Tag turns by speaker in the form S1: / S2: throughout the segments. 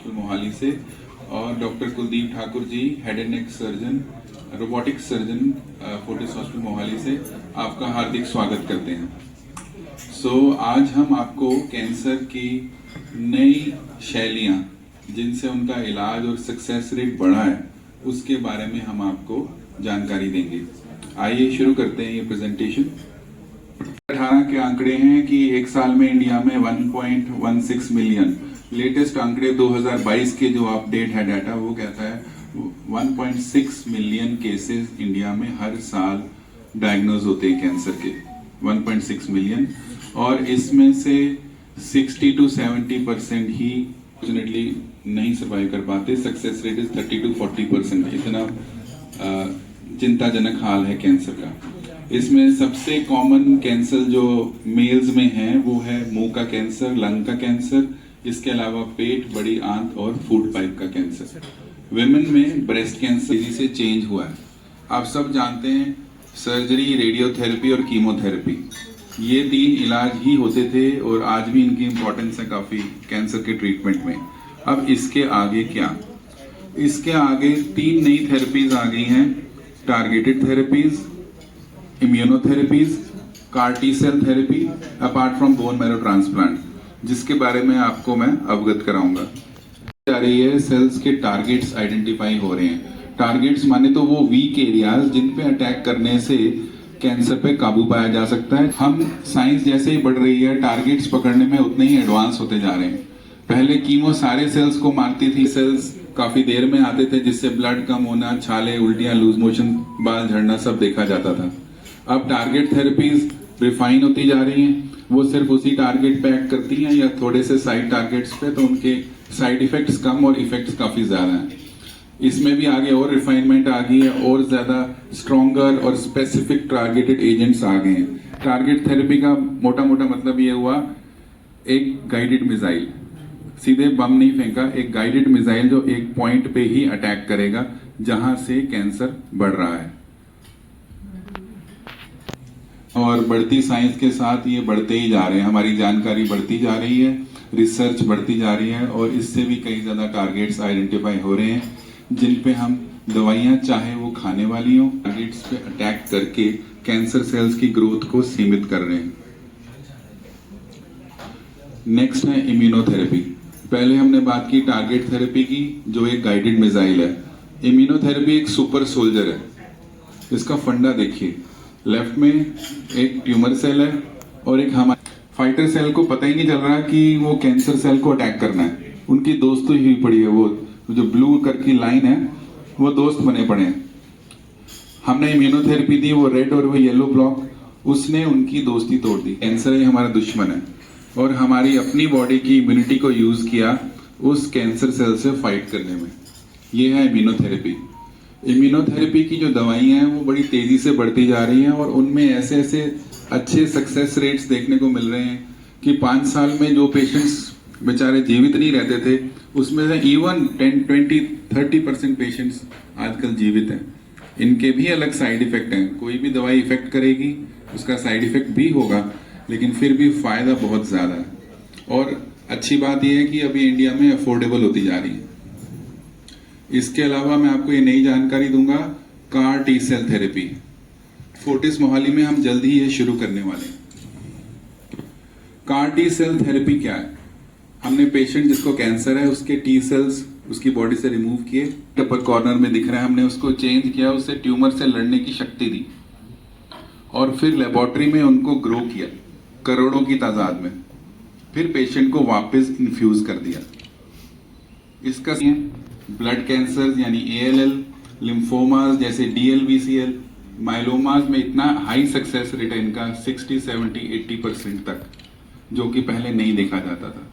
S1: मोहाली से और doctor Kuldeep Thakur ji, head and neck surgeon, robotic surgeon, Fortis hospital Mohali से आपका हार्दिक स्वागत करते हैं। आज हम आपको कैंसर की नई शैलियां जिनसे उनका इलाज और सक्सेस रेट बढ़ा है उसके बारे में हम आपको जानकारी देंगे। आइए शुरू करते हैं ये प्रेजेंटेशन। 18 के आंकड़े हैं कि एक साल में इंडिया में 1.16 मिलियन, लेटेस्ट आंकड़े 2022 के जो अपडेट है डाटा वो कहता है 1.6 मिलियन केसेस इंडिया में हर साल डायग्नोज होते हैं कैंसर के, 1.6 मिलियन, और इसमें से 60 to 70% ही फॉर्चुनेटली नहीं सर्वाइव कर पाते। Success rate is 30 to 40%। इतना चिंताजनक हाल है कैंसर का। इसमें सबसे कॉमन कैंसर जो मेल्स में है वो है मुंह का कैंसर, लंग का कैंसर, इसके अलावा पेट, बड़ी आंत और फूड पाइप का कैंसर। विमेन में ब्रेस्ट कैंसर तेजी से चेंज हुआ है। आप सब जानते हैं सर्जरी, रेडियोथेरेपी और कीमोथेरेपी, ये 3 इलाज ही होते थे और आज भी इनकी इंपॉर्टेंस है काफी कैंसर के ट्रीटमेंट में। अब इसके आगे क्या? इसके आगे 3 नई थेरेपीज आ गई हैं, targeted therapies, immunotherapies, CAR T cell therapy apart from bone marrow transplant, जिसके बारे में आपको मैं अवगत कराऊंगा। जा रही है, सेल्स के टारगेट्स आइडेंटिफाई हो रहे हैं। टारगेट्स माने तो वो वीक एरियाज जिन पे अटैक करने से कैंसर पे काबू पाया जा सकता है। हम साइंस जैसे ही बढ़ रही है टारगेट्स पकड़ने में उतने ही एडवांस होते जा रहे हैं। पहले कीमो सारे सेल्स को मारती थी, सेल्स काफी देर में आते थे जिससे ब्लड कम होना, छाले, उल्टियां, लूज मोशन, बाल झड़ना सब देखा जाता था। अब टारगेट थेरेपीज रिफाइन होती जा रही हैं, वो सिर्फ उसी टारगेट पे एक्ट करती हैं या थोड़े से साइड टारगेट्स पे, तो उनके साइड इफेक्ट्स कम और इफेक्ट्स काफी ज्यादा हैं। इसमें भी आगे और रिफाइनमेंट आ गई है और ज्यादा स्ट्रॉन्गर और स्पेसिफिक टारगेटेड एजेंट्स आ गए हैं। टारगेट थेरेपी का मोटा मोटा मतलब ये हुआ, एक गाइडेड मिसाइल, सीधे बम नहीं फेंका, एक गाइडेड मिसाइल जो एक पॉइंट पे ही अटैक करेगा जहां से कैंसर बढ़ रहा है। और बढ़ती साइंस के साथ ये बढ़ते ही जा रहे हैं, हमारी जानकारी बढ़ती जा रही है, रिसर्च बढ़ती जा रही है और इससे भी कई ज्यादा टारगेट्स आइडेंटिफाई हो रहे हैं जिन पे हम दवाइयां चाहे वो खाने वाली हो, टारगेट्स पे अटैक करके कैंसर सेल्स की ग्रोथ को सीमित कर रहे हैं। नेक्स्ट है इम्यूनोथेरेपी। पहले हमने बात की टारगेट थेरेपी की जो एक गाइडेड मिसाइल है। इम्यूनोथेरेपी एक सुपर सोल्जर है। इसका फंडा देखिए, लेफ्ट में एक ट्यूमर सेल है और एक हमारे फाइटर सेल को पता ही नहीं चल रहा कि वो कैंसर सेल को अटैक करना है, उनकी दोस्ती हुई पड़ी है। वो जो ब्लू करके लाइन है वो दोस्त बने पड़े हैं। हमने इम्यूनोथेरेपी दी, वो रेड और वो येलो ब्लॉक, उसने उनकी दोस्ती तोड़ दी। कैंसर ही हमारा दुश्मन है और हमारी अपनी बॉडी की इम्यूनिटी को यूज किया उस कैंसर सेल से फाइट करने में। ये है इम्यूनोथेरेपी। इम्यूनोथेरेपी की जो दवाइयां हैं वो बड़ी तेजी से बढ़ती जा रही हैं और उनमें ऐसे ऐसे अच्छे सक्सेस रेट्स देखने को मिल रहे हैं कि 5 साल में जो पेशेंट्स बेचारे जीवित नहीं रहते थे उसमें से इवन 10, 20, 30% पेशेंट्स आजकल जीवित हैं। इनके भी अलग साइड इफेक्ट हैं, कोई भी दवाई इफेक्ट करेगी उसका साइड इफेक्ट भी होगा, लेकिन फिर भी फायदा बहुत ज्यादा है। और अच्छी बात यह है कि अभी इंडिया में अफोर्डेबल होती जा रही है। इसके अलावा मैं आपको ये नई जानकारी दूंगा, car T cell therapy. Fortis Mohali में हम जल्द ही ये शुरू करने वाले हैं। कार टी सेल थेरेपी क्या है? हमने पेशेंट जिसको कैंसर है उसके टी सेल्स उसकी बॉडी से रिमूव किए, अपर कॉर्नर में दिख रहा है, हमने उसको चेंज किया, उससे ट्यूमर से लड़ने की शक्ति दी और फिर लेबोरेटरी में उनको ग्रो किया करोड़ों की तादाद में, फिर पेशेंट को वापस इन्फ्यूज कर दिया। इसका ब्लड कैंसर यानी ALL, लिम्फोमास जैसे DLBCL, माइलोमास में इतना हाई सक्सेस रेट है इनका 60, 70, 80% तक, जो कि पहले नहीं देखा जाता था।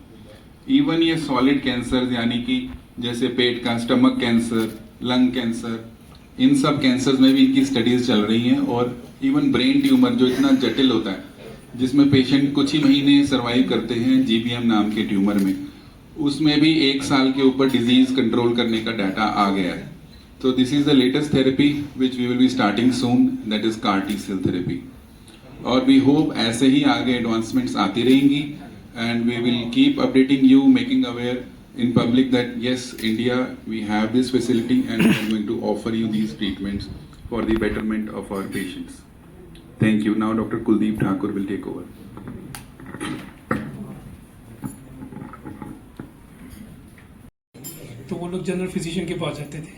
S1: इवन ये सॉलिड कैंसर यानी कि जैसे पेट का, स्टमक कैंसर, लंग कैंसर, इन सब कैंसर में भी इनकी स्टडीज चल रही हैं। और इवन ब्रेन ट्यूमर जो इतना जटिल होता है जिसमें पेशेंट कुछ ही महीने सर्वाइव करते हैं, GBM नाम के ट्यूमर में, उसमें भी 1 साल के ऊपर डिजीज कंट्रोल करने का डाटा आ गया है। तो this is the latest therapy which we will be starting soon, that is car T cell therapy. और वी होप ऐसे ही आगे एडवांसमेंट्स आती रहेंगी and we will keep updating you, making aware in public that yes, India, we have this facility and we are going to offer you these treatments for the betterment of our patients. Thank you. Now Dr. Kuldeep Thakur will take over.
S2: तो वो लोग general physician के पास जाते थे,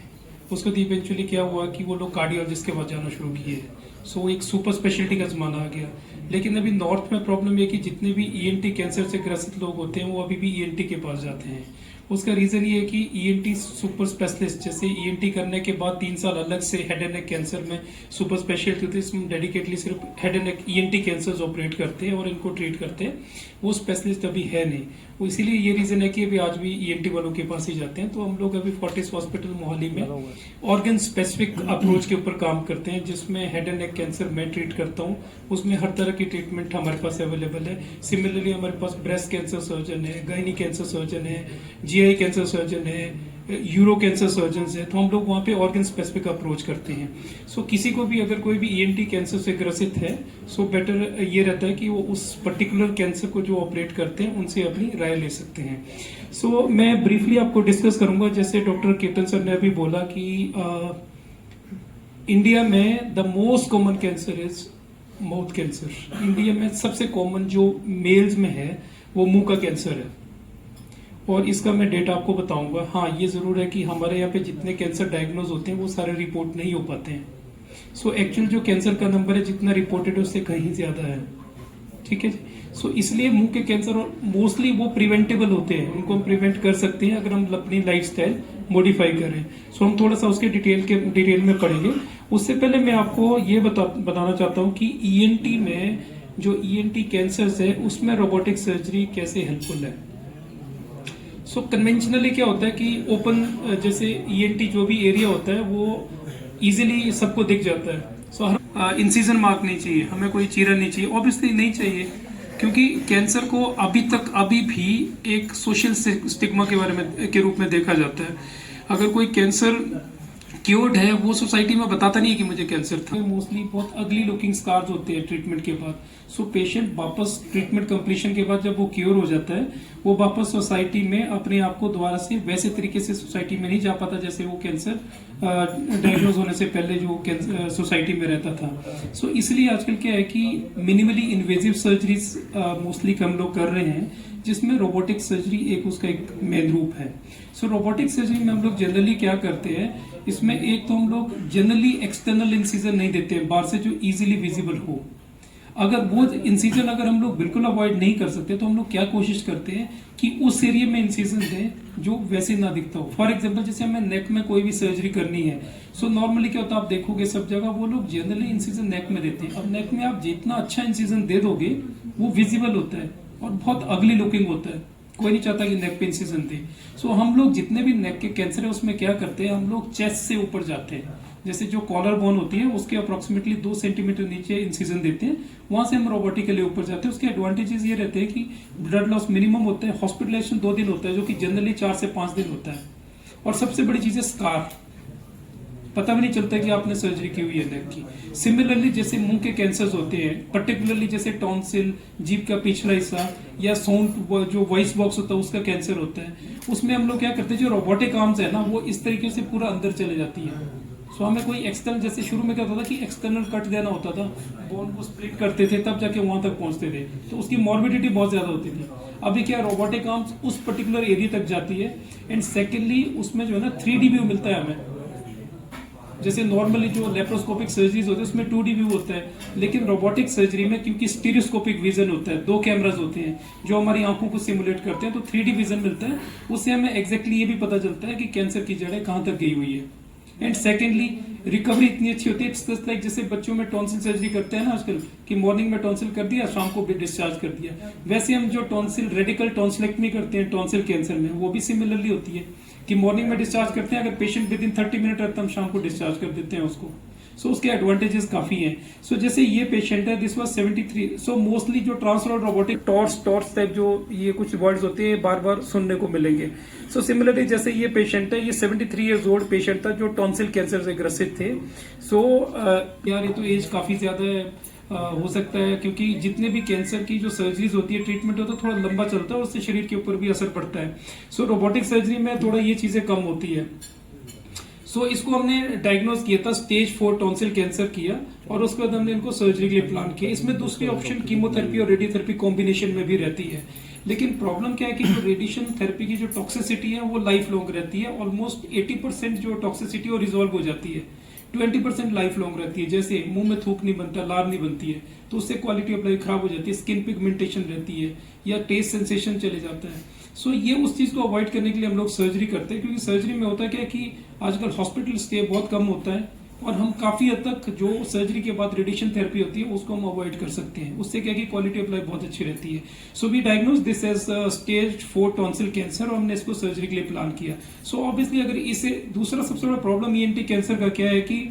S2: उसके बाद eventually क्या हुआ कि वो लोग कार्डियोलॉजिस्ट के पास जाना शुरू किए। सो एक सुपर स्पेशलिटी का जमाना आ गया। लेकिन अभी नॉर्थ में प्रॉब्लम ये कि जितने भी ईएनटी कैंसर से ग्रसित लोग होते हैं वो अभी भी ईएनटी के पास जाते हैं। उसका रीजन ये है कि ईएनटी सुपर स्पेशलिस्ट, जैसे ईएनटी करने के बाद 3 साल अलग से हेड एंड नेक कैंसर में सुपर स्पेशलिटी होती है, इसमें डेडिकेटली सिर्फ head and neck ENT cancer operate करते हैं और इनको ट्रीट करते हैं। वो स्पेशलिस्ट अभी है नहीं, वो इसीलिए ये रीजन है कि अभी आज भी ईएनटी वालों के पास ही जाते हैं। तो हम लोग अभी फोर्टिस हॉस्पिटल मोहाली में ऑर्गन स्पेसिफिक अप्रोच के ऊपर काम करते हैं, जिसमें हेड एंड नेक कैंसर मैं ट्रीट करता हूँ। उसमें हर तरह की ट्रीटमेंट हमारे पास अवेलेबल है। सिमिलरली हमारे पास ब्रेस्ट कैंसर सर्जन है, गायनी कैंसर सर्जन है, जीआई कैंसर सर्जन है, यूरो कैंसर सर्जन है। तो हम लोग वहाँ पे ऑर्गन स्पेसिफिक अप्रोच करते हैं। सो किसी को भी अगर कोई भी ईएनटी कैंसर से ग्रसित है, सो बेटर ये रहता है कि वो उस पर्टिकुलर कैंसर को जो ऑपरेट करते हैं उनसे अपनी राय ले सकते हैं। सो मैं ब्रीफली आपको डिस्कस करूंगा। जैसे डॉक्टर केतन सर ने अभी बोला कि इंडिया में the most common cancer is mouth cancer. India में सबसे कॉमन जो मेल्स में है वो मुंह का कैंसर है, और इसका मैं डेटा आपको बताऊंगा। हाँ, ये जरूर है कि हमारे यहाँ पे जितने कैंसर डायग्नोज होते हैं वो सारे रिपोर्ट नहीं हो पाते हैं। सो एक्चुअल जो कैंसर का नंबर है जितना रिपोर्टेड है उससे कहीं ज्यादा है। ठीक है जी। सो इसलिए मुंह के कैंसर मोस्टली वो प्रिवेंटेबल होते हैं, उनको हम प्रिवेंट कर सकते हैं अगर हम अपनी लाइफस्टाइल मॉडिफाई करें। सो हम थोड़ा सा उसके डिटेल में पढ़ेंगे। उससे पहले मैं आपको ये बताना चाहता हूँ कि ईएनटी में जो ईएनटी कैंसर है उसमें रोबोटिक सर्जरी कैसे हेल्पफुल है। सो कन्वेंशनली क्या होता है कि ओपन जैसे ईएनटी जो भी एरिया होता है वो इजीली सबको दिख जाता है। सो इंसिजन मार्क नहीं चाहिए, हमें कोई चीरा नहीं चाहिए, ऑब्वियसली नहीं चाहिए, क्योंकि कैंसर को अभी भी एक सोशल स्टिग्मा के बारे में के रूप में देखा जाता है। अगर कोई कैंसर क्योर्ड है वो सोसाइटी में बताता नहीं है कि मुझे कैंसर था। मोस्टली बहुत अगली लुकिंग स्कार्स होते हैं ट्रीटमेंट के बाद। सो पेशेंट वापस ट्रीटमेंट कंप्लीशन के बाद जब वो क्योर हो जाता है वो वापस सोसाइटी में अपने आप को दोबारा से वैसे तरीके से सोसाइटी में नहीं जा पाता जैसे वो कैंसर डायग्नोज होने से पहले जो सोसाइटी में रहता था। सो इसलिए आजकल क्या है कि मिनिमली इन्वेजिव सर्जरीज मोस्टली हम लोग कर रहे हैं, जिसमें रोबोटिक सर्जरी एक उसका एक मेन रूप है। सो रोबोटिक सर्जरी में हम लोग जनरली क्या करते हैं, इसमें एक तो हम लोग जनरली एक्सटर्नल इंसिजन नहीं देते हैं बाहर से जो इजीली विजिबल हो। अगर वो इंसिजन अगर हम लोग बिल्कुल अवॉइड नहीं कर सकते तो हम लोग क्या कोशिश करते हैं कि उस एरिया में इंसिजन दें जो वैसे ना दिखता हो। फॉर एग्जांपल जैसे हमें नेक में कोई भी सर्जरी करनी है, सो नॉर्मली क्या होता है आप देखोगे सब जगह वो लोग जनरली इंसिजन नेक में देते हैं। अब नेक में आप जितना अच्छा इंसिजन दे दोगे वो विजिबल होता है और बहुत अगली लुकिंग होता है। कोई नहीं चाहता कि नेक पे इंसिजन दे। सो हम लोग जितने भी नेक के कैंसर है उसमें क्या करते हैं, हम लोग चेस्ट से ऊपर जाते हैं, जैसे जो कॉलर बोन होती है उसके अप्रोक्सीमेटली 2 सेंटीमीटर नीचे इंसिजन देते हैं, वहां से हम रोबोटिकली ऊपर जाते हैं। उसके एडवांटेजेस ये रहते हैं कि ब्लड लॉस मिनिमम होता है, हॉस्पिटलाइजेशन 2 दिन होता है जो कि जनरली 4 से 5 दिन होता है, और सबसे बड़ी चीज है स्कार, पता भी नहीं चलता कि आपने सर्जरी की हुई है नेक की। सिमिलरली जैसे मुंह के कैंसर्स होते हैं, पर्टिकुलरली जैसे टॉन्सिल, जीभ का पिछला हिस्सा या साउंड जो वॉइस बॉक्स होता है उसका कैंसर होता है, उसमें हम लोग क्या करते हैं जो रोबोटिक आर्म्स है ना वो इस तरीके से पूरा अंदर चले जाती है। सो हमें कोई एक्सटर्नल, जैसे शुरू में क्या होता था कि एक्सटर्नल कट देना होता था, बोन को स्प्लिट करते थे तब जाके वहां तक पहुंचते थे, तो उसकी मॉर्बिडिटी बहुत ज्यादा होती थी। अभी क्या रोबोटिक आर्म्स उस पर्टिकुलर एरिया तक जाती है। एंड सेकेंडली उसमें जो है ना 3D व्यू मिलता है हमें। जैसे नॉर्मली जो लेप्रोस्कोपिक सर्जरीज होते हैं उसमें 2D व्यू होता है, लेकिन रोबोटिक सर्जरी में क्योंकि स्टीरियोस्कोपिक विजन होता है, 2 कैमरास होते हैं जो हमारी आंखों को सिमुलेट करते हैं, तो 3D विजन मिलता है। उससे हमें एग्जैक्टली ये भी पता चलता है कि कैंसर की जड़ें कहां तक गई हुई है। एंड सेकेंडली रिकवरी इतनी अच्छी होती है, जस्ट लाइक जैसे बच्चों में टॉन्सिल सर्जरी करते हैं ना आजकल कि मॉर्निंग में टॉन्सिल कर दिया शाम को भी डिस्चार्ज कर दिया, वैसे हम जो टॉन्सिल रेडिकल टॉन्सिलेक्टमी करते हैं टॉन्सिल कैंसर में वो भी सिमिलरली होती है कि मॉर्निंग में डिस्चार्ज करते हैं, अगर पेशेंट विद इन 30 मिनट रहता है हम शाम को डिस्चार्ज कर देते हैं उसको। सो उसके एडवांटेजेस काफी हैं। सो जैसे ये पेशेंट है, दिस वाज 73। सो मोस्टली जो ट्रांसफर रोबोटिक टॉर्च टाइप जो ये कुछ वर्ड्स होते हैं बार बार सुनने को मिलेंगे। सो सिमिलरली जैसे ये पेशेंट है, ये 73 ईयर्स ओल्ड पेशेंट था जो टॉन्सिल कैंसर से ग्रसित थे। सो यार ये तो एज काफी ज्यादा है, हो सकता है, क्योंकि जितने भी कैंसर की जो सर्जरीज होती है, ट्रीटमेंट होता है, थोड़ा लंबा चलता है, उससे शरीर के ऊपर भी असर पड़ता है। सो रोबोटिक सर्जरी में थोड़ा ये चीजें कम होती है। सो इसको हमने डायग्नोज किया था, स्टेज 4 टॉन्सिल कैंसर किया, और उसके बाद हमने इनको सर्जरी के लिए प्लान किया। इसमें दूसरी ऑप्शन कीमोथेरेपी और रेडियोथेरेपी कॉम्बिनेशन में भी रहती है। लेकिन प्रॉब्लम क्या है कि जो रेडिएशन थेरेपी की जो टॉक्सिसिटी है वो लाइफ लॉन्ग रहती है। ऑलमोस्ट 80% जो टॉक्सिसिटी वो रिजॉल्व हो जाती है, 20% लाइफ लॉन्ग रहती है। जैसे मुंह में थूक नहीं बनता, लार नहीं बनती है, तो उससे क्वालिटी ऑफ लाइफ खराब हो जाती है, स्किन पिगमेंटेशन रहती है, या टेस्ट सेंसेशन चले जाता है। सो ये उस चीज को अवॉइड करने के लिए हम लोग सर्जरी करते हैं, क्योंकि सर्जरी में होता है क्या कि आजकल हॉस्पिटल स्टे बहुत कम होता है, और हम काफी हद तक जो सर्जरी के बाद रेडिएशन थेरेपी होती है उसको हम अवॉइड कर सकते हैं। उससे क्या कि क्वालिटी ऑफ लाइफ बहुत अच्छी रहती है। So we diagnose this as stage 4 tonsil cancer, और हमने इसको सर्जरी के लिए प्लान किया। सो ऑब्वियसली अगर इसे दूसरा सबसे बड़ा प्रॉब्लम ईएनटी कैंसर का क्या है कि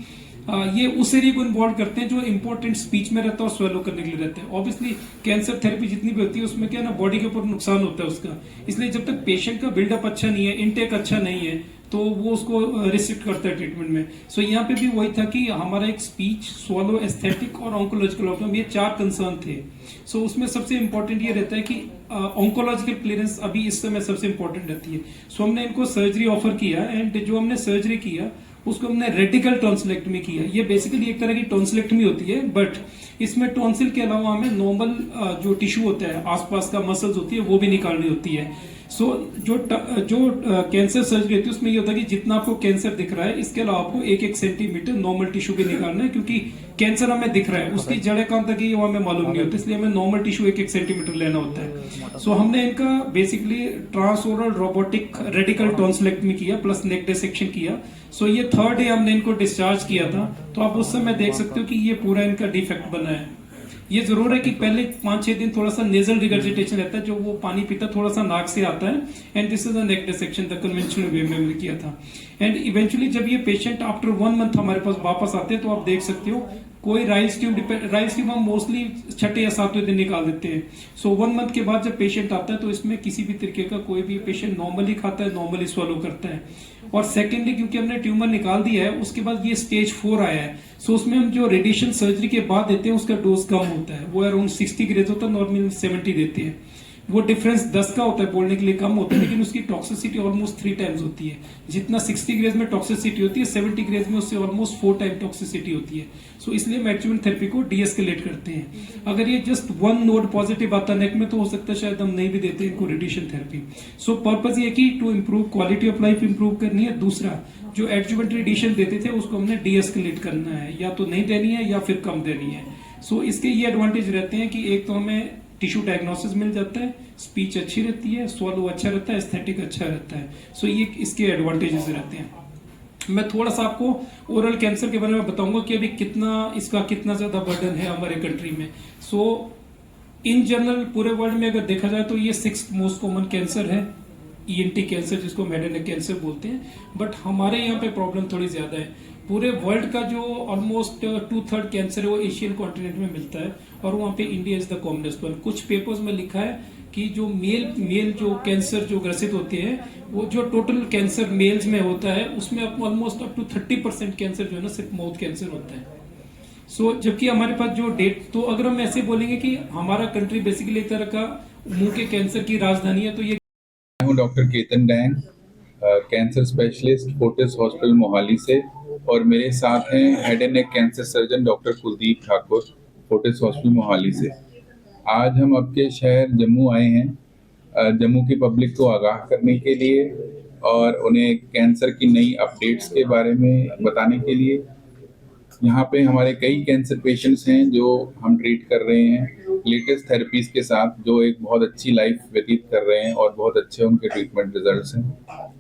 S2: ये उस एरिया को इन्वॉल्व करते हैं जो इंपॉर्टेंट स्पीच में रहता है और स्वेलो करने के लिए रहता है। ऑब्वियसली कैंसर थेरेपी जितनी भी होती है उसमें क्या है ना, बॉडी के ऊपर नुकसान होता है उसका। इसलिए जब तक पेशेंट का बिल्डअप अच्छा नहीं है, इनटेक अच्छा नहीं है, तो वो उसको रिस्ट्रिक्ट करता है ट्रीटमेंट में। सो यहाँ पे भी वही था कि हमारा एक स्पीच, स्वलो, एस्थेटिक और ऑन्कोलॉजिकल आउटकम, ये 4 कंसर्न थे। सो उसमें सबसे इंपॉर्टेंट ये रहता है कि ऑन्कोलॉजिकल क्लियरेंस अभी इस समय सबसे इंपॉर्टेंट रहती है। सो हमने इनको सर्जरी ऑफर किया, एंड जो हमने सर्जरी किया उसको हमने रेडिकल टॉन्सिलेक्टमी किया। ये बेसिकली एक तरह की टॉन्सिलेक्टमी होती है, बट इसमें टॉन्सिल के अलावा हमें नॉर्मल जो टिश्यू होता है, आसपास का मसल्स होती है, वो भी निकालनी होती है। सो जो कैंसर सर्जरी होती है उसमें ये होता है कि जितना आपको कैंसर दिख रहा है, इसके अलावा आपको 1-1 सेंटीमीटर नॉर्मल टिश्यू भी निकालना है, क्योंकि कैंसर हमें दिख रहा है, उसकी जड़ें कहाँ तक है वो हमें मालूम नहीं होता, इसलिए हमें नॉर्मल टिश्यू 1-1 सेंटीमीटर लेना होता है। सो हमने इनका बेसिकली ट्रांसओरल रोबोटिक रेडिकल टॉन्सिलेक्टमी किया, प्लस नेक डिसेक्शन किया। सो ये 3rd डे हमने इनको डिस्चार्ज किया था। तो आप उस समय देख सकते हो कि ये पूरा इनका डिफेक्ट बना है। ये जरूर है कि पहले 5-6 दिन थोड़ा सा नेजल रिगर्जिटेशन रहता है, जो वो पानी पीता थोड़ा सा नाक से आता है, and this is a neck dissection the conventional way में हमने किया था। एंड इवेंचुअली जब ये पेशेंट आफ्टर 1 मंथ हमारे पास वापस आते हैं, तो आप देख सकते हो कोई राइस ट्यूब हम मोस्टली 6ठे या 7वें दिन निकाल देते हैं। सो 1 मंथ के बाद जब पेशेंट आता है तो इसमें किसी भी तरीके का कोई भी पेशेंट नॉर्मली खाता है, नॉर्मली स्वलो करता है। और सेकेंडली क्योंकि हमने ट्यूमर निकाल दिया है, उसके बाद ये स्टेज 4 आया है, सो उसमें हम जो रेडिएशन सर्जरी के बाद देते हैं उसका डोज कम होता है, वो अराउंड 60 ग्रेड होता है, नॉर्मली 70 देते हैं। वो डिफरेंस 10 का होता है, बोलने के लिए कम होता है, लेकिन उसकी टॉक्सिसिटी ऑलमोस्ट 3 टाइम्स होती है। जितना 60 ग्रेड में टॉक्सिसिटी होती है, 70 ग्रेड में उससे ऑलमोस्ट 4 टाइम टॉक्सिसिटी होती है। सो इसलिए एडजुवेंट थेरेपी को डीएस्केलेट करते हैं। अगर ये जस्ट 1 नोड पॉजिटिव आता नेक में, तो हो सकता है शायद हम नहीं भी देते इनको रेडिएशन थेरेपी। सो पर्पज ये कि to improve quality of life improve करनी है। दूसरा, जो एडजुवेंट रेडिएशन देते थे उसको हमने डीएस्केलेट करना है, या तो नहीं देनी है या फिर कम देनी है। सो इसके ये एडवांटेज रहते हैं कि एक तो हमें टिश्यू डायग्नोसिस मिल जाता है, स्पीच अच्छी रहती है, स्वलो अच्छा रहता है, एस्थेटिक अच्छा रहता है। सो ये इसके एडवांटेजेस रहते हैं। मैं थोड़ा सा आपको ओरल कैंसर के बारे में बताऊंगा कि अभी इसका कितना ज्यादा बर्डन है हमारे कंट्री में। सो इन जनरल पूरे वर्ल्ड में अगर देखा जाए तो ये 6th मोस्ट कॉमन कैंसर है, ईएनटी कैंसर, जिसको हेड एंड नेक कैंसर बोलते हैं। बट हमारे यहाँ पे प्रॉब्लम थोड़ी ज्यादा है। पूरे वर्ल्ड का जो ऑलमोस्ट 2/3 कैंसर है वो एशियन कॉन्टिनेंट में मिलता है, और वहाँ पे India is the commonest one. कुछ पेपर्स में लिखा है कि जो मेल जो कैंसर जो ग्रसित होते हैं, वो जो टोटल कैंसर मेल्स में होता है उसमें ऑलमोस्ट अप टू 30% कैंसर जो है ना सिर्फ माउथ कैंसर होता है। सो जबकि हमारे पास जो डेट, तो अगर हम ऐसे बोलेंगे कि हमारा कंट्री बेसिकली एक तरह का मुंह के कैंसर की राजधानी है, तो ये
S1: मैं हूं doctor Ketan dang, cancer specialist Fortis hospital Mohali से, और मेरे साथ हैं head and neck cancer surgeon doctor Kuldeep Thakur, Fortis hospital Mohali से। आज हम आपके शहर जम्मू आए हैं जम्मू की पब्लिक को आगाह करने के लिए और उन्हें कैंसर की नई अपडेट्स के बारे में बताने के लिए। यहाँ पे हमारे कई कैंसर पेशेंट्स हैं जो हम ट्रीट कर रहे हैं लेटेस्ट थेरेपीज के साथ, जो एक बहुत अच्छी लाइफ व्यतीत कर रहे हैं और बहुत अच्छे उनके ट्रीटमेंट रिजल्ट्स हैं।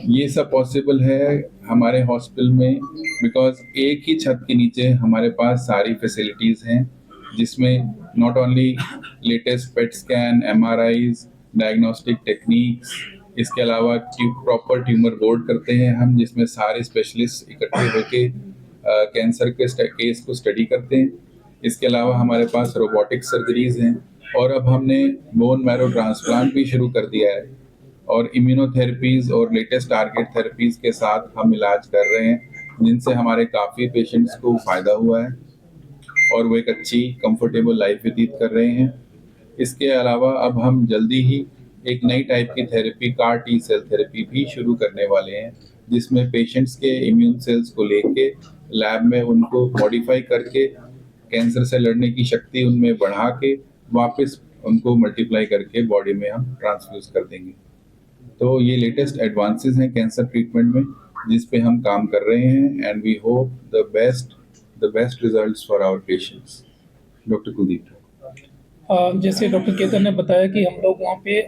S1: ये सब पॉसिबल है हमारे हॉस्पिटल में बिकॉज एक ही छत के नीचे हमारे पास सारी फैसिलिटीज़ हैं, जिसमें not only latest PET scan, MRIs, diagnostic techniques, इसके अलावा प्रॉपर ट्यूमर बोर्ड करते हैं हम, जिसमें सारे स्पेशलिस्ट इकट्ठे होके कैंसर के केस को स्टडी करते हैं। इसके अलावा हमारे पास रोबोटिक सर्जरीज हैं, और अब हमने बोन मैरो ट्रांसप्लांट भी शुरू कर दिया है, और इम्यूनोथेरेपीज और लेटेस्ट टारगेट थेरेपीज के साथ हम इलाज कर रहे हैं, जिनसे हमारे काफ़ी पेशेंट्स को फ़ायदा हुआ है। और वो एक अच्छी कंफर्टेबल लाइफ व्यतीत कर रहे हैं। इसके अलावा अब हम जल्दी ही एक नई टाइप की therapy car T cell therapy भी शुरू करने वाले हैं, जिसमें पेशेंट्स के इम्यून सेल्स को लेके लैब में उनको मॉडिफाई करके कैंसर से लड़ने की शक्ति उनमें बढ़ा के वापस उनको मल्टीप्लाई करके बॉडी में हम ट्रांसफ्यूज कर देंगे। तो ये लेटेस्ट एडवांसेस हैं कैंसर ट्रीटमेंट में, जिस पे हम काम कर रहे हैं and we hope the best results for our patients. Doctor Kuldeep.
S2: जैसे डॉक्टर केतन ने बताया कि हम लोग वहाँ पे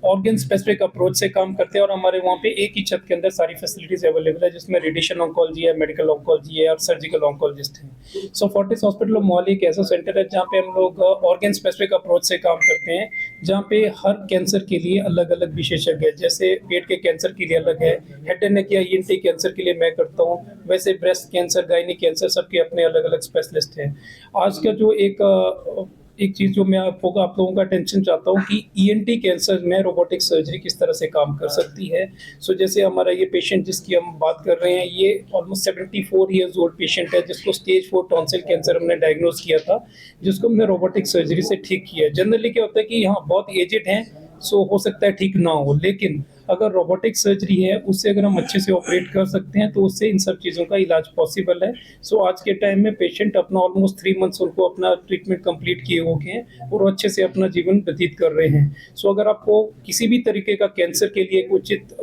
S2: ऑर्गन स्पेसिफिक अप्रोच से काम करते हैं और हमारे वहाँ पे एक ही छत के अंदर सारी फैसिलिटीज अवेलेबल है, जिसमें रेडिएशन ऑन्कोलॉजी है, मेडिकल ऑन्कोलॉजी है और सर्जिकल ऑन्कोलॉजिस्ट हैं। सो फोर्टिस हॉस्पिटल ऑफ मोहाली एक ऐसा सेंटर है जहाँ पे हम लोग ऑर्गन स्पेसिफिक अप्रोच से काम करते हैं, जहाँ पे हर कैंसर के लिए अलग अलग विशेषज्ञ है। जैसे पेट के कैंसर के लिए अलग है, हेड एंड नेक या ईएनटी कैंसर के लिए मैं करता हूँ, वैसे ब्रेस्ट कैंसर, गायनी कैंसर, सबके अपने अलग अलग स्पेशलिस्ट हैं। आज का जो एक चीज़ जो मैं आप लोगों का अटेंशन चाहता हूँ कि ईएनटी कैंसर में रोबोटिक सर्जरी किस तरह से काम कर सकती है। सो जैसे हमारा ये पेशेंट जिसकी हम बात कर रहे हैं, ये ऑलमोस्ट 74 ईयर्स ओल्ड पेशेंट है, जिसको स्टेज 4 टॉन्सिल कैंसर हमने डायग्नोज किया था, जिसको हमने रोबोटिक सर्जरी से ठीक किया है। जनरली क्या होता है कि हाँ बहुत एजेड हैं, सो हो सकता है ठीक ना हो, लेकिन अगर रोबोटिक सर्जरी है उससे अगर हम अच्छे से ऑपरेट कर सकते हैं तो उससे इन सब चीज़ों का इलाज पॉसिबल है। सो आज के टाइम में पेशेंट अपना ऑलमोस्ट 3 मंथ्स उनको अपना ट्रीटमेंट कंप्लीट किए हो गए हैं और वो अच्छे से अपना जीवन व्यतीत कर रहे हैं। सो अगर आपको किसी भी तरीके का कैंसर के लिए एक उचित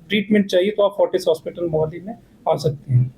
S2: ट्रीटमेंट चाहिए तो आप फोर्टिस हॉस्पिटल मोहाली में आ सकते हैं।